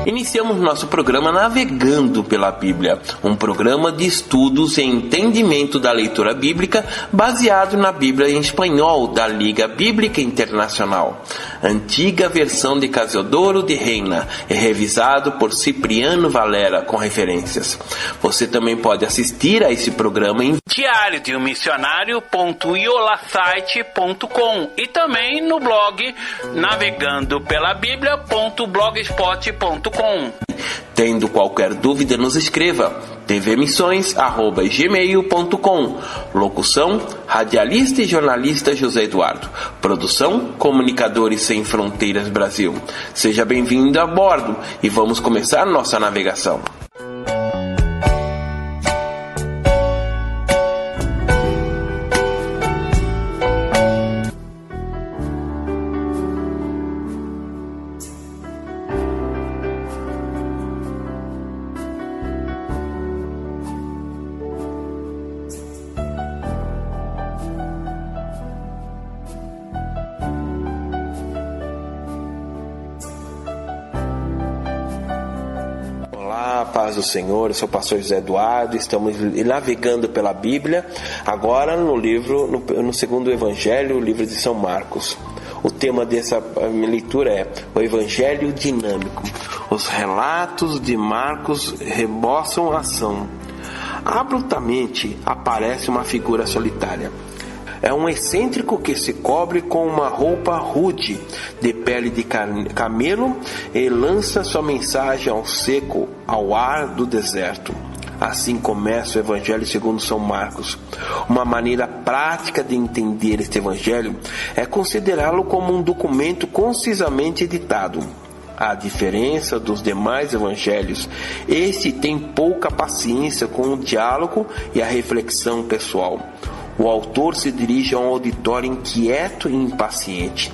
Iniciamos nosso programa Navegando pela Bíblia, um programa de estudos e entendimento da leitura bíblica baseado na Bíblia em espanhol da Liga Bíblica Internacional, antiga versão de Casiodoro de Reina e revisado por Cipriano Valera com referências. Você também pode assistir a esse programa em diariodemissionario.iolasite.com e também no blog navegandopelabiblia.blogspot.com. Tendo qualquer dúvida, nos escreva tvmissões@gmail.com. Locução: radialista e jornalista José Eduardo. Produção: Comunicadores Sem Fronteiras Brasil. Seja bem-vindo a bordo e vamos começar nossa navegação. Paz do Senhor, eu sou o pastor José Eduardo, estamos navegando pela Bíblia, agora no segundo Evangelho, o livro de São Marcos. O tema dessa leitura é o Evangelho dinâmico. Os relatos de Marcos reboçam a ação. Abruptamente aparece uma figura solitária. É um excêntrico que se cobre com uma roupa rude, de pele de camelo, e lança sua mensagem ao seco, ao ar do deserto. Assim começa o Evangelho segundo São Marcos. Uma maneira prática de entender este Evangelho é considerá-lo como um documento concisamente editado. À diferença dos demais evangelhos, este tem pouca paciência com o diálogo e a reflexão pessoal. O autor se dirige a um auditório inquieto e impaciente.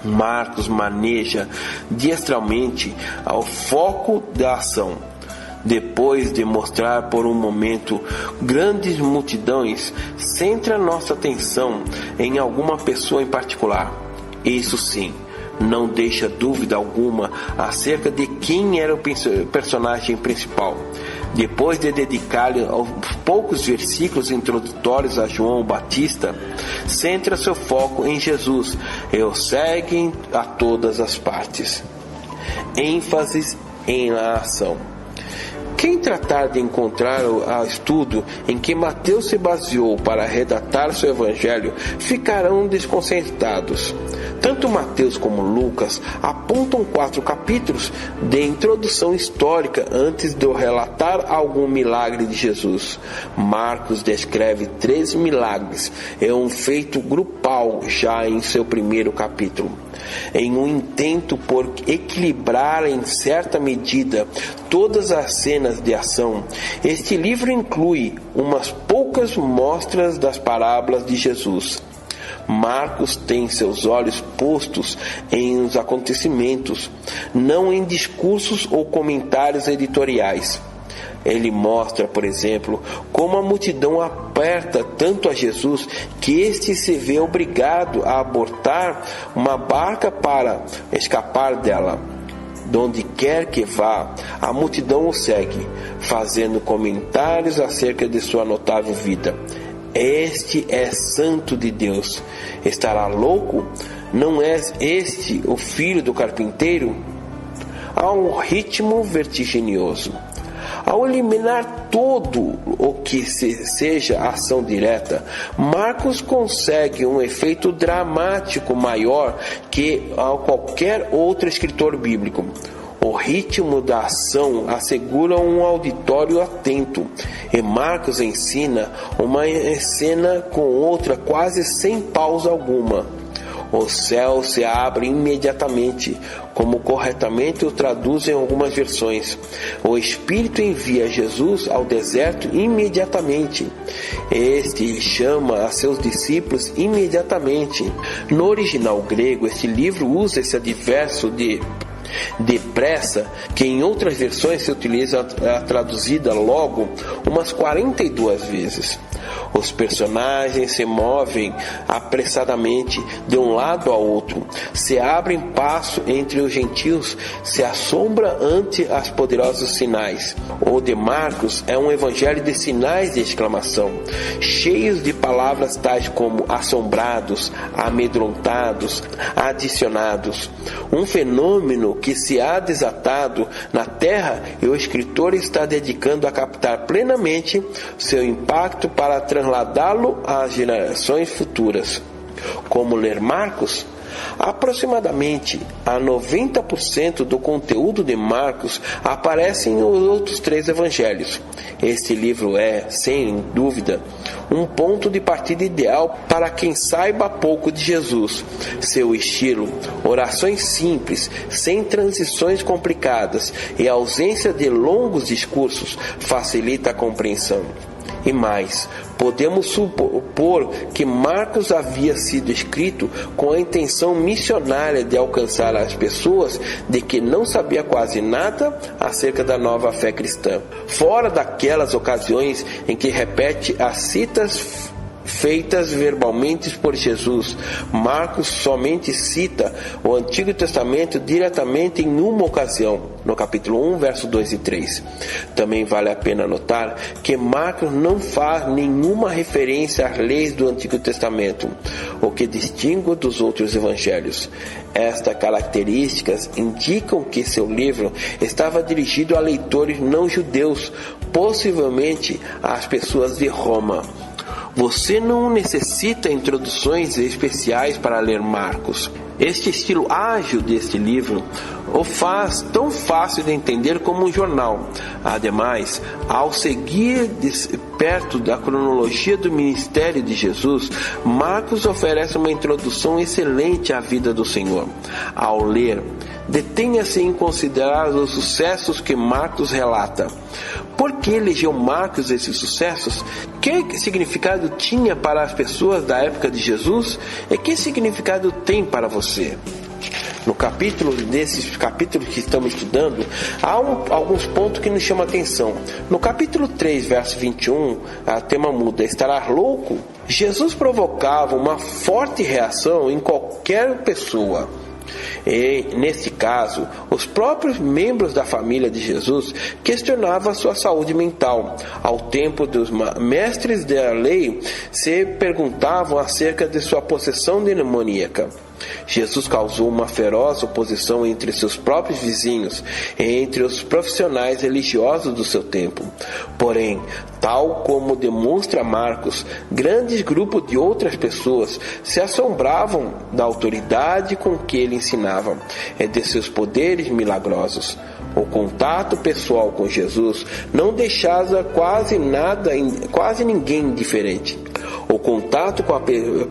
Marcos maneja diestramente o foco da ação. Depois de mostrar por um momento grandes multidões, centra nossa atenção em alguma pessoa em particular. Isso sim, não deixa dúvida alguma acerca de quem era o personagem principal. Depois de dedicar-lhe poucos versículos introdutórios a João Batista, centra seu foco em Jesus e o segue a todas as partes. ênfase em a ação. Quem tratar de encontrar o estudo em que Mateus se baseou para redatar seu evangelho ficarão desconcertados. Tanto Mateus como Lucas apontam 4 capítulos de introdução histórica antes de relatar algum milagre de Jesus. Marcos descreve 3 milagres e um feito grupal já em seu primeiro capítulo. Em um intento por equilibrar em certa medida todas as cenas de ação, este livro inclui umas poucas mostras das parábolas de Jesus. Marcos tem seus olhos postos em os acontecimentos, não em discursos ou comentários editoriais. Ele mostra, por exemplo, como a multidão aperta tanto a Jesus que este se vê obrigado a abortar uma barca para escapar dela. Donde quer que vá, a multidão o segue, fazendo comentários acerca de sua notável vida. Este é santo de Deus. Estará louco? Não é este o filho do carpinteiro? Há um ritmo vertiginoso. Ao eliminar todo o que seja ação direta, Marcos consegue um efeito dramático maior que a qualquer outro escritor bíblico. O ritmo da ação assegura um auditório atento, e Marcos ensina uma cena com outra quase sem pausa alguma. O céu se abre imediatamente, como corretamente o traduzem algumas versões. O Espírito envia Jesus ao deserto imediatamente. Este chama a seus discípulos imediatamente. No original grego, este livro usa esse advérbio de depressa, que em outras versões se utiliza a traduzida logo umas 42 vezes. Os personagens se movem apressadamente de um lado ao outro, se abrem passo entre os gentios, se assombra ante os poderosos sinais. O de Marcos é um evangelho de sinais de exclamação, cheios de palavras tais como assombrados, amedrontados, adicionados. Um fenômeno que se há desatado na terra e o escritor está dedicando a captar plenamente seu impacto para trasladá-lo às gerações futuras. Como ler Marcos? Aproximadamente a 90% do conteúdo de Marcos aparece nos outros 3 evangelhos. Este livro é, sem dúvida, um ponto de partida ideal para quem saiba pouco de Jesus. Seu estilo, orações simples, sem transições complicadas e ausência de longos discursos facilita a compreensão. E mais, podemos supor que Marcos havia sido escrito com a intenção missionária de alcançar as pessoas de que não sabia quase nada acerca da nova fé cristã. Fora daquelas ocasiões em que repete as citas feitas verbalmente por Jesus, Marcos somente cita o Antigo Testamento diretamente em uma ocasião, no capítulo 1, verso 2 e 3. Também vale a pena notar que Marcos não faz nenhuma referência às leis do Antigo Testamento, o que distingue dos outros evangelhos. Estas características indicam que seu livro estava dirigido a leitores não judeus, possivelmente às pessoas de Roma. Você não necessita introduções especiais para ler Marcos. Este estilo ágil deste livro o faz tão fácil de entender como um jornal. Ademais, ao seguir perto da cronologia do ministério de Jesus, Marcos oferece uma introdução excelente à vida do Senhor. Ao ler, detenha-se em considerar os sucessos que Marcos relata. Por que elegeu Marcos esses sucessos? Que significado tinha para as pessoas da época de Jesus? E que significado tem para você? Nesses capítulos que estamos estudando, há alguns pontos que nos chamam a atenção. No capítulo 3, verso 21, o tema muda: estarás louco? Jesus provocava uma forte reação em qualquer pessoa. E, nesse caso, os próprios membros da família de Jesus questionavam a sua saúde mental. Ao tempo dos mestres da lei, se perguntavam acerca de sua possessão demoníaca. Jesus causou uma feroz oposição entre seus próprios vizinhos e entre os profissionais religiosos do seu tempo. Porém, tal como demonstra Marcos, grandes grupos de outras pessoas se assombravam da autoridade com que ele ensinava e de seus poderes milagrosos. O contato pessoal com Jesus não deixava quase ninguém indiferente. O contato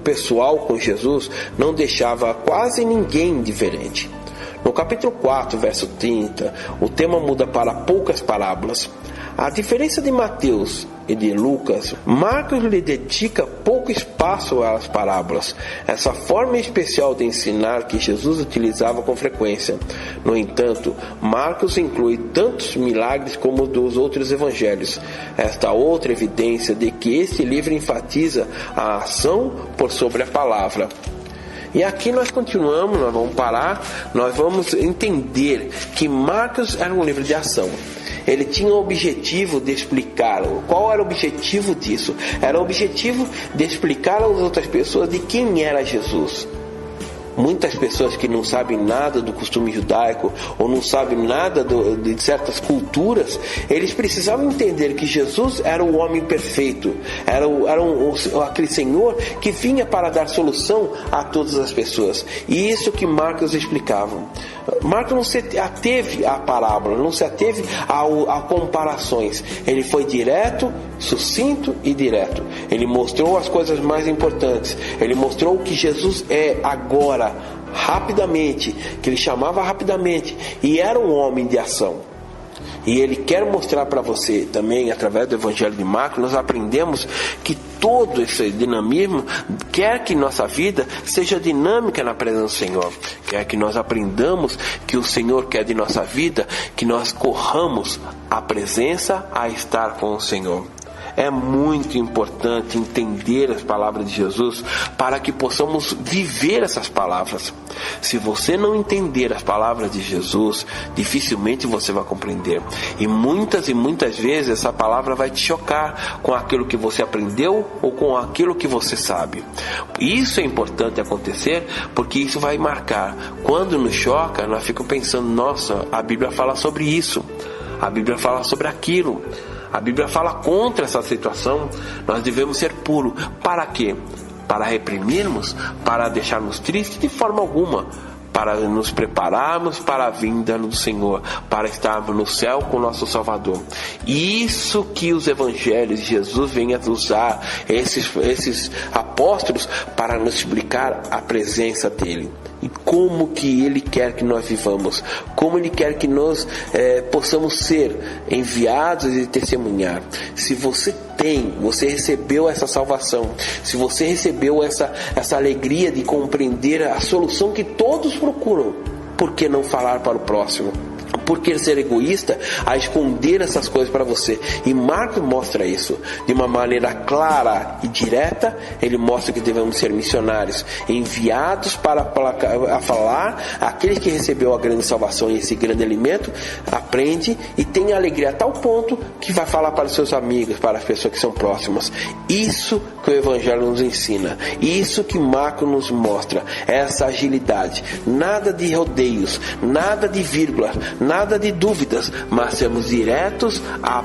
pessoal com Jesus não deixava quase ninguém indiferente. No capítulo 4, verso 30, o tema muda para poucas parábolas. A diferença de Mateus e de Lucas, Marcos lhe dedica pouco espaço às parábolas, essa forma especial de ensinar que Jesus utilizava com frequência. No entanto, Marcos inclui tantos milagres como os dos outros evangelhos. Esta outra evidência de que este livro enfatiza a ação por sobre a palavra. E aqui nós continuamos, nós vamos parar, nós vamos entender que Marcos era um livro de ação. Ele tinha o objetivo de explicar. Qual era o objetivo disso? Era o objetivo de explicar às outras pessoas de quem era Jesus. Muitas pessoas que não sabem nada do costume judaico ou não sabem nada de certas culturas, eles precisavam entender que Jesus era o homem perfeito, era aquele Senhor que vinha para dar solução a todas as pessoas. E isso que Marcos explicava. Marcos não se ateve à parábola, não se ateve a comparações. Ele foi direto, sucinto e direto. Ele mostrou as coisas mais importantes. Ele mostrou o que Jesus é agora, rapidamente, que ele chamava rapidamente, e era um homem de ação. E ele quer mostrar para você também, através do Evangelho de Marcos, nós aprendemos que todo esse dinamismo quer que nossa vida seja dinâmica na presença do Senhor. Quer que nós aprendamos que o Senhor quer de nossa vida, que nós corramos a presença a estar com o Senhor. É muito importante entender as palavras de Jesus para que possamos viver essas palavras. Se você não entender as palavras de Jesus, dificilmente você vai compreender. E muitas vezes essa palavra vai te chocar com aquilo que você aprendeu ou com aquilo que você sabe. Isso é importante acontecer porque isso vai marcar. Quando nos choca, nós ficamos pensando, nossa, a Bíblia fala sobre isso, a Bíblia fala sobre aquilo, a Bíblia fala contra essa situação. Nós devemos ser puros. Para quê? Para reprimirmos? Para deixarmos tristes? De forma alguma. Para nos prepararmos para a vinda do Senhor, para estarmos no céu com o nosso Salvador. Isso que os evangelhos de Jesus vêm a usar, esses apóstolos, para nos explicar a presença dele. E como que Ele quer que nós vivamos, como Ele quer que nós possamos ser enviados e testemunhar. Se você recebeu essa salvação, se você recebeu essa alegria de compreender a solução que todos procuram, por que não falar para o próximo? Por que ser egoísta a esconder essas coisas para você? E Marcos mostra isso de uma maneira clara e direta. Ele mostra que devemos ser missionários, enviados para falar. Aquele que recebeu a grande salvação e esse grande alimento aprende e tem alegria a tal ponto que vai falar para os seus amigos, para as pessoas que são próximas. Isso que o Evangelho nos ensina, isso que Marcos nos mostra, essa agilidade, nada de rodeios, nada de vírgula, nada de dúvidas, mas sermos diretos a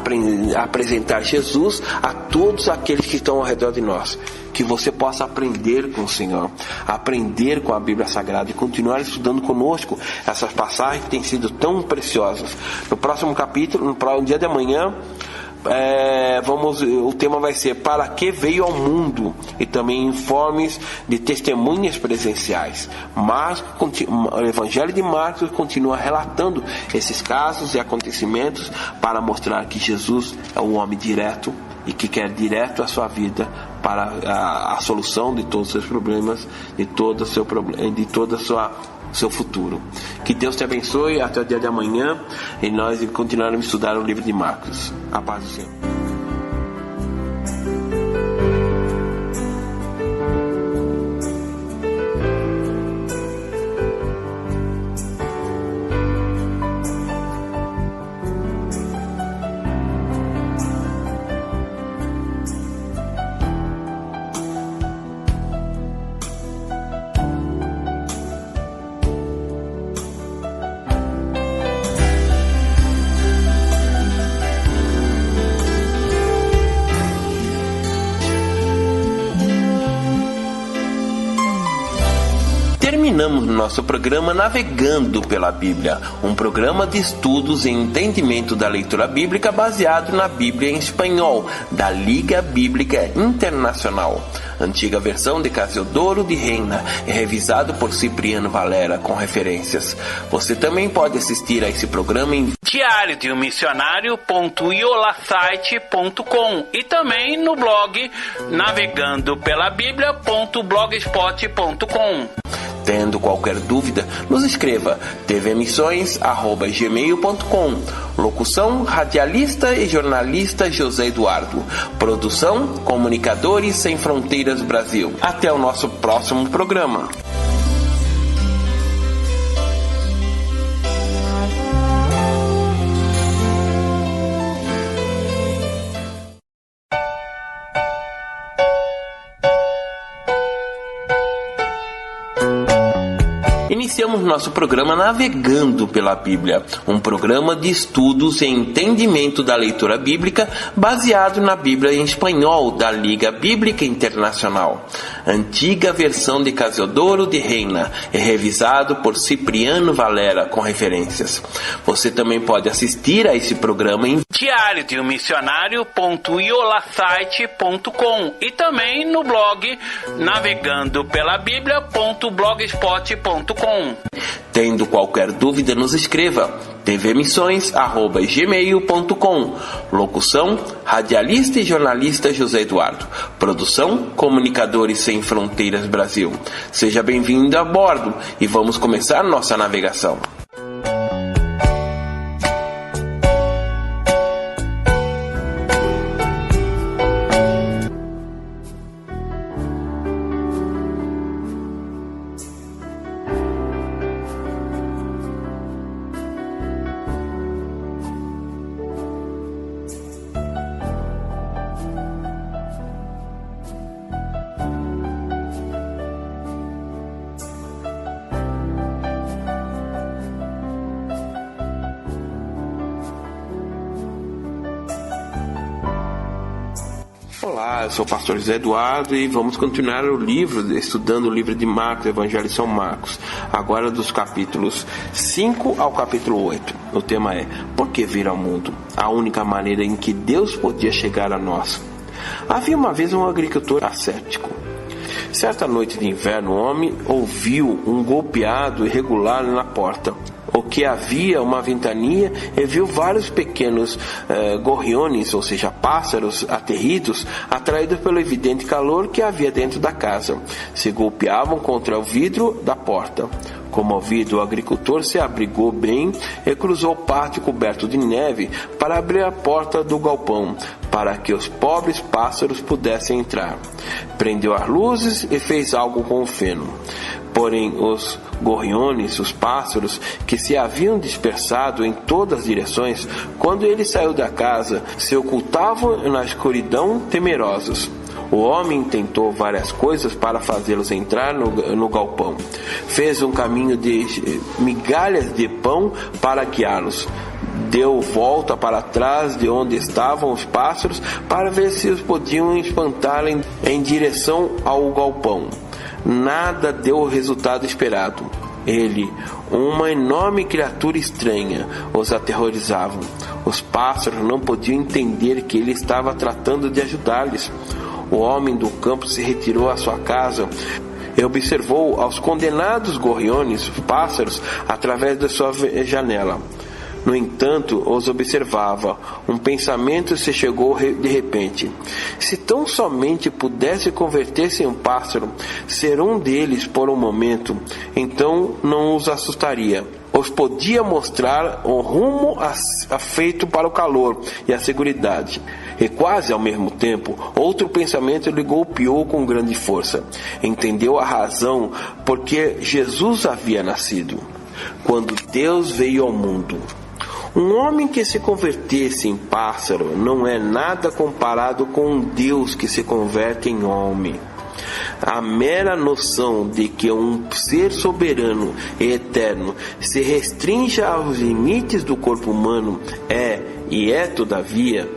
apresentar Jesus a todos aqueles que estão ao redor de nós. Que você possa aprender com o Senhor, aprender com a Bíblia Sagrada e continuar estudando conosco essas passagens que têm sido tão preciosas. No próximo capítulo, no dia de amanhã, o tema vai ser para que veio ao mundo, e também informes de testemunhas presenciais. Mas o Evangelho de Marcos continua relatando esses casos e acontecimentos para mostrar que Jesus é um homem direto e que quer direto a sua vida para a solução de todos os seus problemas, de todo o seu futuro. Que Deus te abençoe até o dia de amanhã e nós continuaremos a estudar o livro de Marcos. A paz do Senhor. Terminamos nosso programa Navegando pela Bíblia, um programa de estudos e entendimento da leitura bíblica baseado na Bíblia em espanhol, da Liga Bíblica Internacional. Antiga versão de Casiodoro de Reina, revisado por Cipriano Valera, com referências. Você também pode assistir a esse programa em diariodeummissionario.iolasite.com e também no blog navegandopelabiblia.blogspot.com. Tendo qualquer dúvida, nos escreva tvmissões@gmail.com. Locução, radialista e jornalista José Eduardo. Produção, Comunicadores Sem Fronteiras Brasil. Até o nosso próximo programa. Iniciamos nosso programa Navegando pela Bíblia, um programa de estudos e entendimento da leitura bíblica baseado na Bíblia em espanhol da Liga Bíblica Internacional. Antiga versão de Casiodoro de Reina, revisado por Cipriano Valera, com referências. Você também pode assistir a esse programa em diariodeummissionario.iolasite.com e também no blog navegandopelabiblia.blogspot.com. Tendo qualquer dúvida, nos escreva tvmissões@gmail.com. Locução, radialista e jornalista José Eduardo. Produção, Comunicadores Sem Fronteiras Brasil. Seja bem-vindo a bordo e vamos começar nossa navegação. Olá, eu sou o pastor José Eduardo e vamos continuar estudando o livro de Marcos, Evangelho de São Marcos, agora dos capítulos 5 ao capítulo 8. O tema é: por que vir ao mundo? A única maneira em que Deus podia chegar a nós. Havia uma vez um agricultor ascético. Certa noite de inverno, o homem ouviu um golpeado irregular na porta. O que havia uma ventania e viu vários pequenos gorriones, ou seja, pássaros aterridos, atraídos pelo evidente calor que havia dentro da casa. Se golpeavam contra o vidro da porta. Comovido, o agricultor se abrigou bem e cruzou o pátio coberto de neve para abrir a porta do galpão, para que os pobres pássaros pudessem entrar. Prendeu as luzes e fez algo com o feno. Porém, os gorriones, os pássaros, que se haviam dispersado em todas as direções, quando ele saiu da casa, se ocultavam na escuridão temerosos. O homem tentou várias coisas para fazê-los entrar no galpão. Fez um caminho de migalhas de pão para guiá-los. Deu volta para trás de onde estavam os pássaros para ver se os podiam espantar em direção ao galpão. Nada deu o resultado esperado. Ele, uma enorme criatura estranha, os aterrorizava. Os pássaros não podiam entender que ele estava tratando de ajudá-los. O homem do campo se retirou à sua casa e observou aos condenados gorriones, pássaros, através da sua janela. No entanto, os observava. Um pensamento se chegou de repente. Se tão somente pudesse converter-se em um pássaro, ser um deles por um momento, então não os assustaria. Os podia mostrar o rumo afeito para o calor e a seguridade. E quase ao mesmo tempo, outro pensamento lhe golpeou com grande força. Entendeu a razão por que Jesus havia nascido. Quando Deus veio ao mundo, um homem que se convertesse em pássaro não é nada comparado com um Deus que se converte em homem. A mera noção de que um ser soberano e eterno se restrinja aos limites do corpo humano é todavia,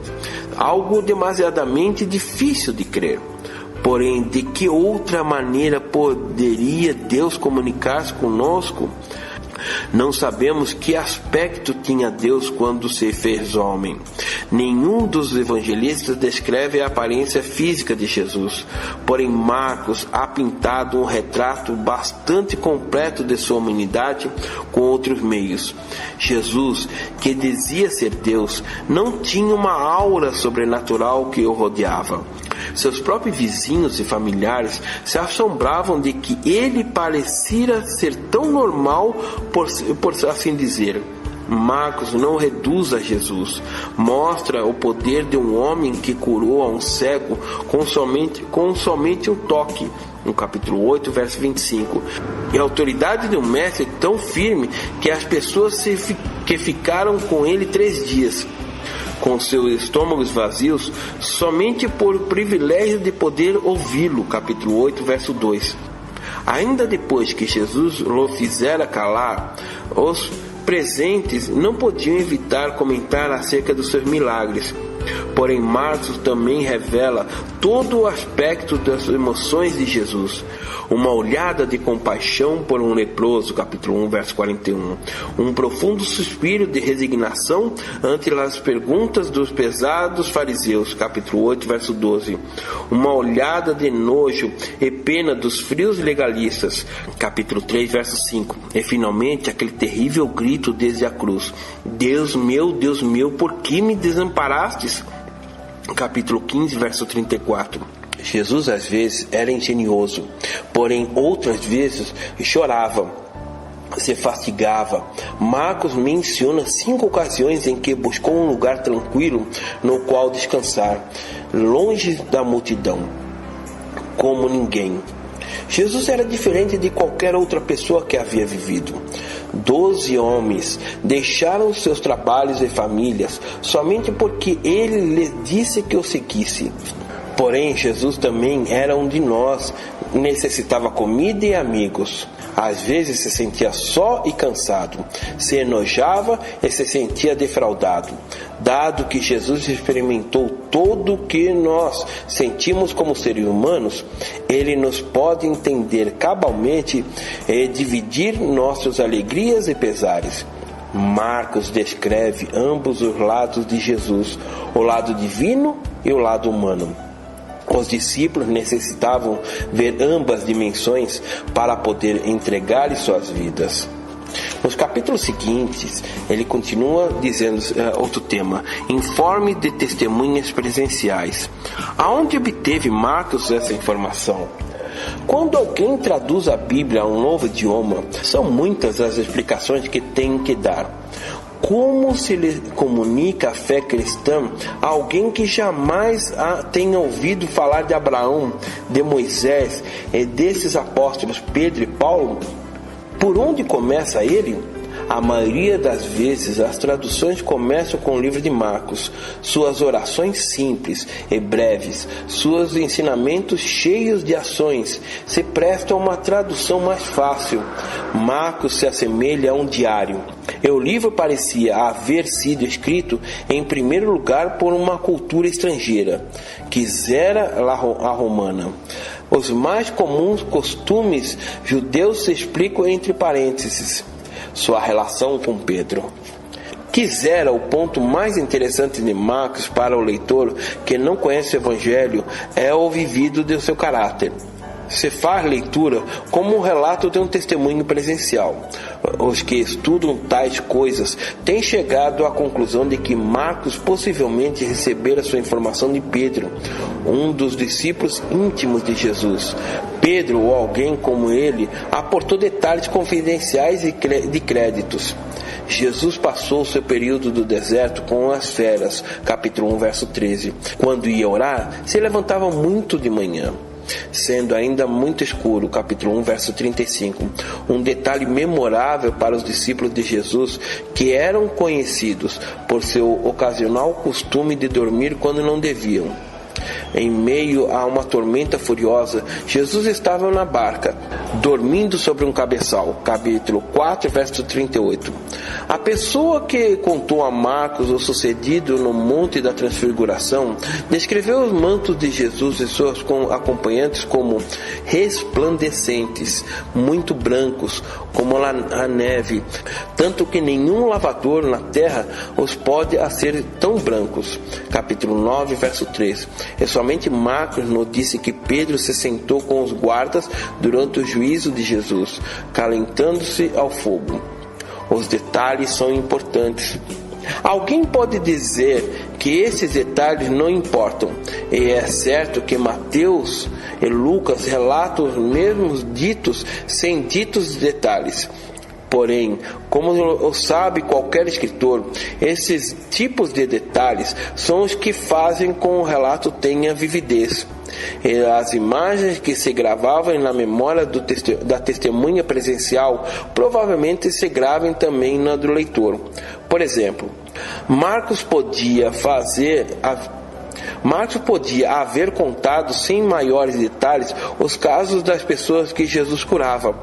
algo demasiadamente difícil de crer. Porém, de que outra maneira poderia Deus comunicar-se conosco? Não sabemos que aspecto tinha Deus quando se fez homem. Nenhum dos evangelistas descreve a aparência física de Jesus. Porém, Marcos ha pintado um retrato bastante completo de sua humanidade com outros meios. Jesus, que dizia ser Deus, não tinha uma aura sobrenatural que o rodeava. Seus próprios vizinhos e familiares se assombravam de que ele parecia ser tão normal, por assim dizer. Marcos não reduz a Jesus, mostra o poder de um homem que curou a um cego com somente um toque, no capítulo 8, verso 25, e a autoridade de um mestre tão firme que as pessoas que ficaram com ele 3 dias, com seus estômagos vazios, somente por privilégio de poder ouvi-lo, capítulo 8, verso 2. Ainda depois que Jesus o fizera calar, os presentes não podiam evitar comentar acerca dos seus milagres. Porém, Marcos também revela todo o aspecto das emoções de Jesus. Uma olhada de compaixão por um leproso, capítulo 1, verso 41. Um profundo suspiro de resignação ante as perguntas dos pesados fariseus, capítulo 8, verso 12. Uma olhada de nojo e pena dos frios legalistas, capítulo 3, verso 5. E finalmente aquele terrível grito desde a cruz: Deus meu, por que me desamparastes? Capítulo 15, verso 34. Jesus às vezes era engenhoso, porém outras vezes chorava, se fastigava. Marcos menciona 5 ocasiões em que buscou um lugar tranquilo no qual descansar, longe da multidão, como ninguém. Jesus era diferente de qualquer outra pessoa que havia vivido. 12 homens deixaram seus trabalhos e famílias somente porque ele lhes disse que o seguisse. Porém, Jesus também era um de nós, necessitava comida e amigos. Às vezes se sentia só e cansado, se enojava e se sentia defraudado. Dado que Jesus experimentou tudo o que nós sentimos como seres humanos, ele nos pode entender cabalmente e dividir nossas alegrias e pesares. Marcos descreve ambos os lados de Jesus, o lado divino e o lado humano. Os discípulos necessitavam ver ambas dimensões para poder entregar suas vidas. Nos capítulos seguintes, ele continua dizendo outro tema: informe de testemunhas presenciais. Aonde obteve Marcos essa informação? Quando alguém traduz a Bíblia a um novo idioma, são muitas as explicações que tem que dar. Como se lhe comunica a fé cristã a alguém que jamais tenha ouvido falar de Abraão, de Moisés e desses apóstolos Pedro e Paulo? Por onde começa ele? A maioria das vezes as traduções começam com o livro de Marcos, suas orações simples e breves, seus ensinamentos cheios de ações se prestam a uma tradução mais fácil. Marcos se assemelha a um diário, e o livro parecia haver sido escrito em primeiro lugar por uma cultura estrangeira, quisera a romana. Os mais comuns costumes judeus se explicam entre parênteses. Sua relação com Pedro. Quisera o ponto mais interessante de Marcos para o leitor que não conhece o Evangelho é o vivido de seu caráter. Se faz leitura como um relato de um testemunho presencial. Os que estudam tais coisas têm chegado à conclusão de que Marcos possivelmente recebera sua informação de Pedro, um dos discípulos íntimos de Jesus. Pedro, ou alguém como ele, aportou detalhes confidenciais e de créditos. Jesus passou o seu período do deserto com as feras, capítulo 1, verso 13. Quando ia orar, se levantava muito de manhã, sendo ainda muito escuro, capítulo 1, verso 35. Um detalhe memorável para os discípulos de Jesus, que eram conhecidos por seu ocasional costume de dormir quando não deviam. Em meio a uma tormenta furiosa, Jesus estava na barca, dormindo sobre um cabeçal. Capítulo 4, verso 38. A pessoa que contou a Marcos o sucedido no Monte da Transfiguração descreveu os mantos de Jesus e seus acompanhantes como resplandecentes, muito brancos, como a neve, tanto que nenhum lavador na terra os pode ser tão brancos. Capítulo 9, verso 3. E somente Marcos nos disse que Pedro se sentou com os guardas durante o juízo de Jesus, calentando-se ao fogo. Os detalhes são importantes. Alguém pode dizer que esses detalhes não importam, e é certo que Mateus e Lucas relatam os mesmos ditos sem ditos detalhes. Porém, como sabe qualquer escritor, esses tipos de detalhes são os que fazem com que o relato tenha vividez. E as imagens que se gravavam na memória da testemunha presencial provavelmente se gravem também na do leitor. Por exemplo, Marcos podia haver contado sem maiores detalhes os casos das pessoas que Jesus curava,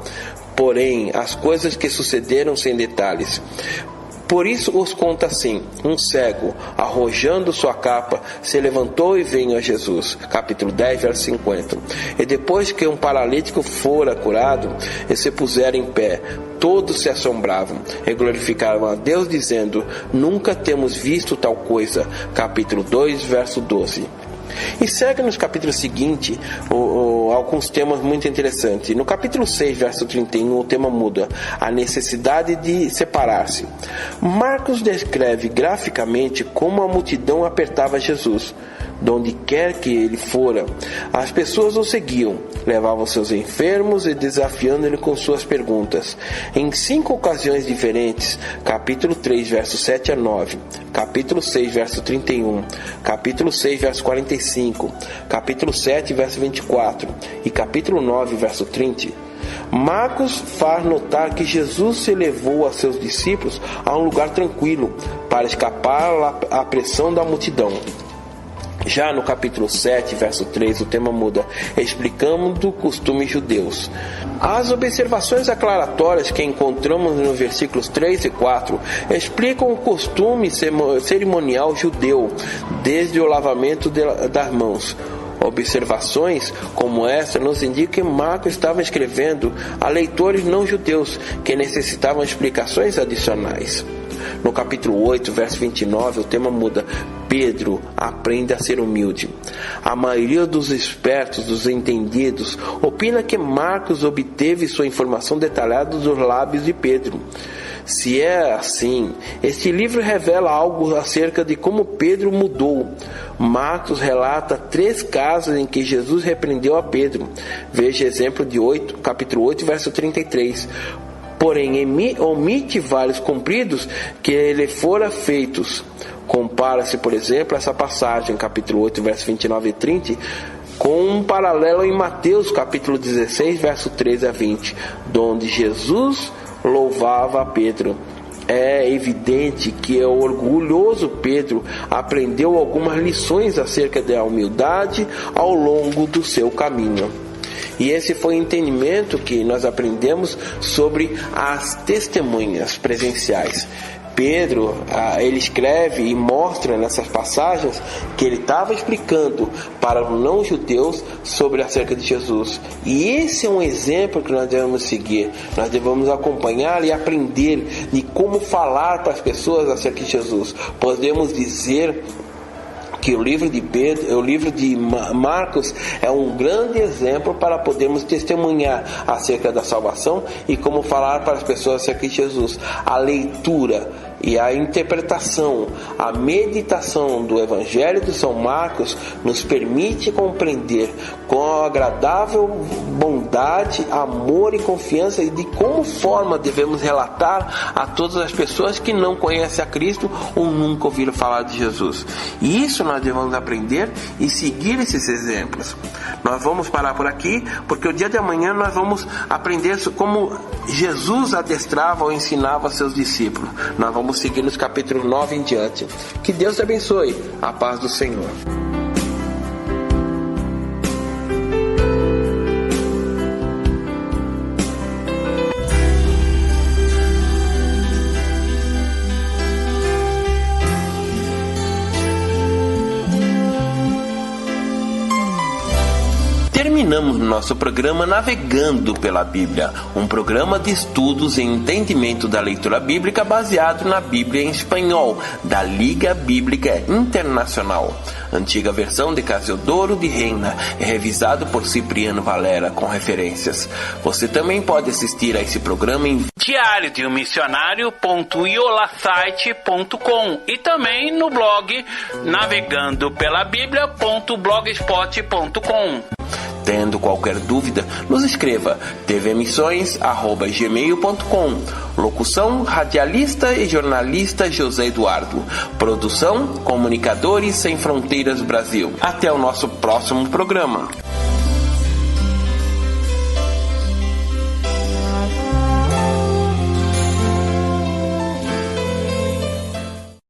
porém as coisas que sucederam sem detalhes. Por isso os conta assim: um cego, arrojando sua capa, se levantou e veio a Jesus. Capítulo 10, verso 50. E depois que um paralítico fora curado, e se puseram em pé, todos se assombravam e glorificavam a Deus, dizendo: nunca temos visto tal coisa. Capítulo 2, verso 12. E segue nos capítulos seguintes alguns temas muito interessantes. No capítulo 6, verso 31, o tema muda: a necessidade de separar-se. Marcos descreve graficamente como a multidão apertava Jesus. De onde quer que ele fora, as pessoas o seguiam, levavam seus enfermos e desafiando-ele com suas perguntas. Em 5 ocasiões diferentes, capítulo 3, verso 7 a 9, capítulo 6, verso 31, capítulo 6, verso 45, capítulo 7, verso 24 e capítulo 9, verso 30, Marcos faz notar que Jesus se levou a seus discípulos a um lugar tranquilo para escapar à pressão da multidão. Já no capítulo 7, verso 3, o tema muda, explicando costumes judeus. As observações aclaratórias que encontramos nos versículos 3 e 4 explicam o costume cerimonial judeu, desde o lavamento das mãos. Observações como essa nos indicam que Marcos estava escrevendo a leitores não judeus que necessitavam explicações adicionais. No capítulo 8, verso 29, o tema muda. Pedro aprende a ser humilde. A maioria dos espertos, dos entendidos, opina que Marcos obteve sua informação detalhada dos lábios de Pedro. Se é assim, este livro revela algo acerca de como Pedro mudou. Marcos relata 3 casos em que Jesus repreendeu a Pedro. Veja exemplo de capítulo 8, verso 33. Porém, omite vários cumpridos que lhe foram feitos. Compara-se, por exemplo, essa passagem, capítulo 8, verso 29 e 30, com um paralelo em Mateus, capítulo 16, verso 13 a 20, onde Jesus louvava a Pedro. É evidente que o orgulhoso Pedro aprendeu algumas lições acerca da humildade ao longo do seu caminho. E esse foi o entendimento que nós aprendemos sobre as testemunhas presenciais. Pedro, ele escreve e mostra nessas passagens que ele estava explicando para os não-judeus sobre acerca de Jesus. E esse é um exemplo que nós devemos seguir. Nós devemos acompanhar e aprender de como falar para as pessoas acerca de Jesus. Podemos dizer que o livro de Marcos é um grande exemplo para podermos testemunhar acerca da salvação e como falar para as pessoas acerca de Jesus. A leitura e a interpretação, a meditação do Evangelho de São Marcos nos permite compreender com agradável bondade, amor e confiança e de como forma devemos relatar a todas as pessoas que não conhecem a Cristo ou nunca ouviram falar de Jesus. E isso nós devemos aprender e seguir esses exemplos. Nós vamos parar por aqui, porque o dia de amanhã nós vamos aprender como Jesus adestrava ou ensinava seus discípulos. Nós vamos seguir nos capítulos 9 em diante. Que Deus te abençoe. A paz do Senhor. Terminamos nosso programa Navegando pela Bíblia, um programa de estudos e entendimento da leitura bíblica baseado na Bíblia em espanhol, da Liga Bíblica Internacional. Antiga versão de Casiodoro de Reina, é revisado por Cipriano Valera com referências. Você também pode assistir a esse programa em diariodeummissionario.iolasite.com e também no blog navegandopelabiblia.blogspot.com. Tendo qualquer dúvida, nos escreva tvmissões@gmail.com. Locução, radialista e jornalista José Eduardo. Produção, Comunicadores Sem Fronteiras Brasil. Até o nosso próximo programa.